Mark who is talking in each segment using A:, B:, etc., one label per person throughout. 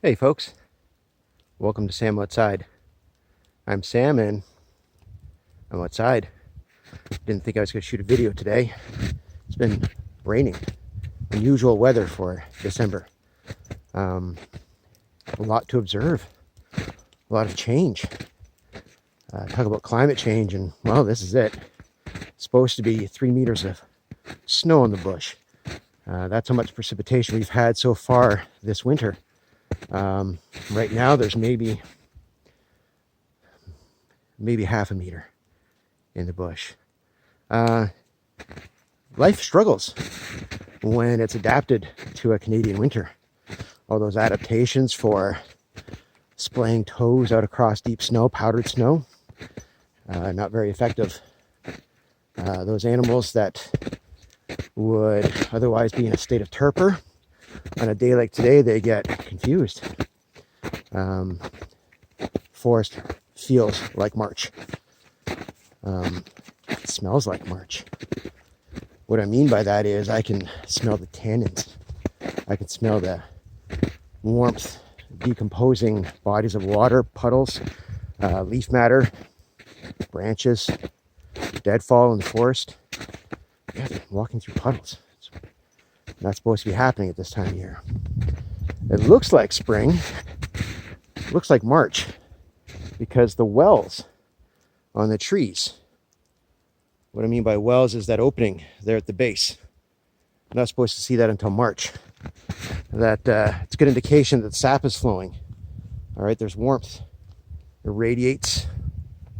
A: Hey folks, welcome to Sam Outside. I'm Sam and I'm outside. Didn't think I was going to shoot a video today. It's been raining, unusual weather for December. A lot to observe, a lot of change. Talk about climate change and well, this is it. It's supposed to be 3 meters of snow on the bush. That's how much precipitation we've had so far this winter. Right now there's maybe half a meter in the bush. Life struggles when it's adapted to a Canadian winter. All those adaptations for splaying toes out across deep snow, powdered snow, not very effective. Those animals that would otherwise be in a state of torpor, on a day like today, they get confused. Forest feels like March. It smells like March. What I mean by that is I can smell the tannins. I can smell the warmth, decomposing bodies of water, puddles, leaf matter, branches, deadfall in the forest. Yeah, I'm walking through puddles. It's not supposed to be happening at this time of year. It looks like spring. It looks like March because the wells on the trees. What I mean by wells is that opening there at the base. I'm not supposed to see that until March. That it's a good indication that sap is flowing. All right, there's warmth. It radiates.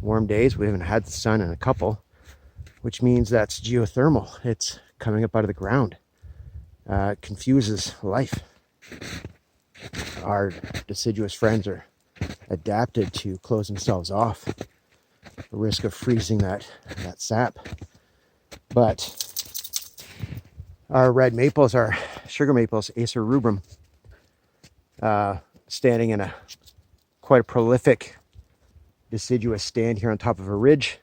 A: Warm days. We haven't had the sun in a couple, which means that's geothermal. It's coming up out of the ground. It confuses life. Our deciduous friends are adapted to close themselves off. The risk of freezing that sap. But our red maples, our sugar maples, Acer rubrum, standing in quite a prolific deciduous stand here on top of a ridge,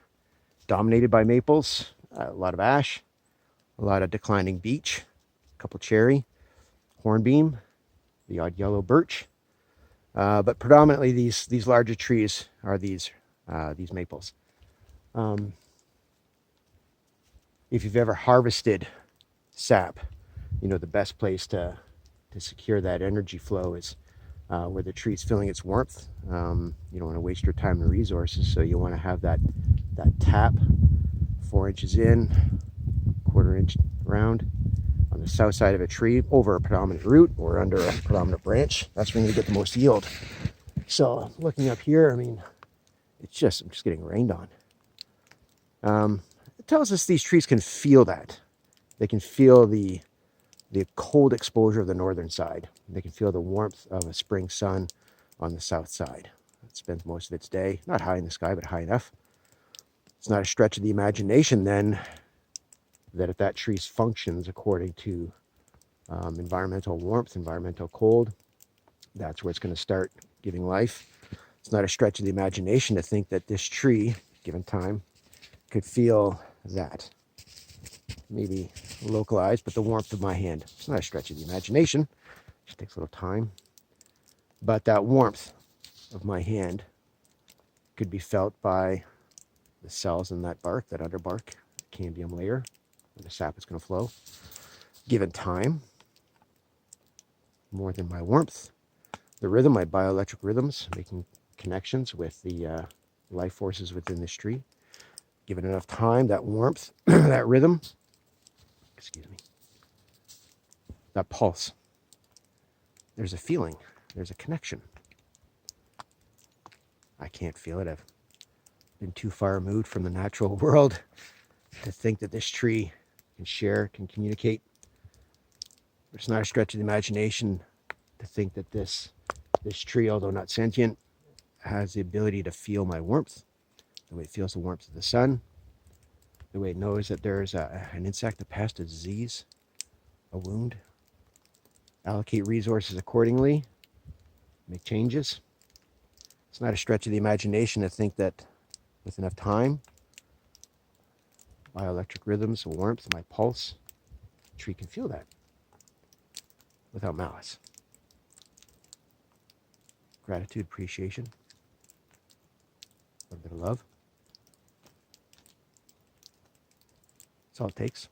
A: dominated by maples, a lot of ash, a lot of declining beech, a couple cherry, hornbeam, the odd yellow birch, but predominantly these larger trees are these maples. If you've ever harvested sap, you know the best place to secure that energy flow is where the tree's feeling its warmth. You don't want to waste your time and resources, so you want to have that tap 4 inches in, 1/4 inch around on the south side of a tree over a predominant root or under a predominant branch. That's when you get the most yield. So looking up here, I mean, I'm just getting rained on. It tells us these trees can feel that. They can feel the cold exposure of the northern side. They can feel the warmth of a spring sun on the south side. It spends most of its day, not high in the sky, but high enough. It's not a stretch of the imagination then that if that tree functions according to environmental warmth, environmental cold, that's where it's going to start giving life. It's not a stretch of the imagination to think that this tree, given time, could feel that. Maybe localized, but the warmth of my hand. It's not a stretch of the imagination. It just takes a little time. But that warmth of my hand could be felt by the cells in that bark, that underbark, cambium layer, where the sap is going to flow. Given time, more than my warmth, the rhythm, my bioelectric rhythms, making connections with the life forces within this tree. Given enough time, that warmth, that rhythm, excuse me, that pulse, there's a feeling, there's a connection. I can't feel it. I've been too far removed from the natural world to think that this tree can share, can communicate. It's not a stretch of the imagination to think that this tree, although not sentient, has the ability to feel my warmth, the way it feels the warmth of the sun, the way it knows that there's an insect, a pest, a disease, a wound. Allocate resources accordingly, make changes. It's not a stretch of the imagination to think that with enough time, bioelectric rhythms, warmth, my pulse, the tree can feel that without malice. gratitude, appreciation, a little bit of love. That's all it takes.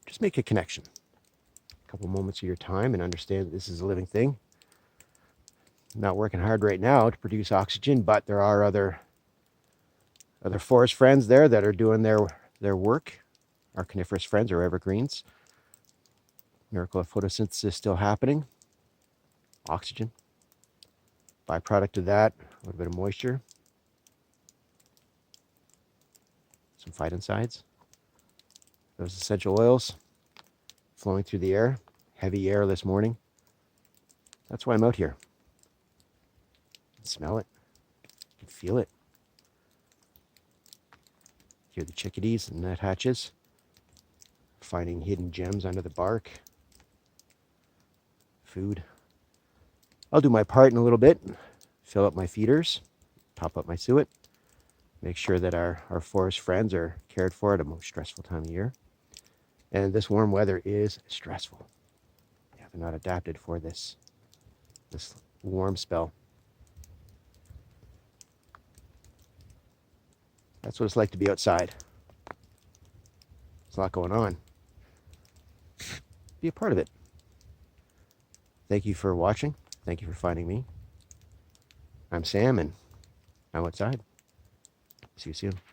A: Just make a connection. A couple moments of your time and understand that this is a living thing. I'm not working hard right now to produce oxygen, but there are other forest friends there that are doing their work. Our coniferous friends are evergreens. Miracle of photosynthesis is still happening. Oxygen. Byproduct of that, a little bit of moisture. Some phytoncides. Those essential oils flowing through the air. Heavy air this morning. That's why I'm out here. I can smell it. I can feel it. Hear the chickadees and nuthatches finding hidden gems under the bark. Food. I'll do my part in a little bit. Fill up my feeders. Top up my suet. Make sure that our forest friends are cared for at a most stressful time of year. And this warm weather is stressful. Yeah, they're not adapted for this warm spell. That's what it's like to be outside. There's a lot going on. Be a part of it. Thank you for watching. Thank you for finding me. I'm Sam, and I'm outside. See you soon.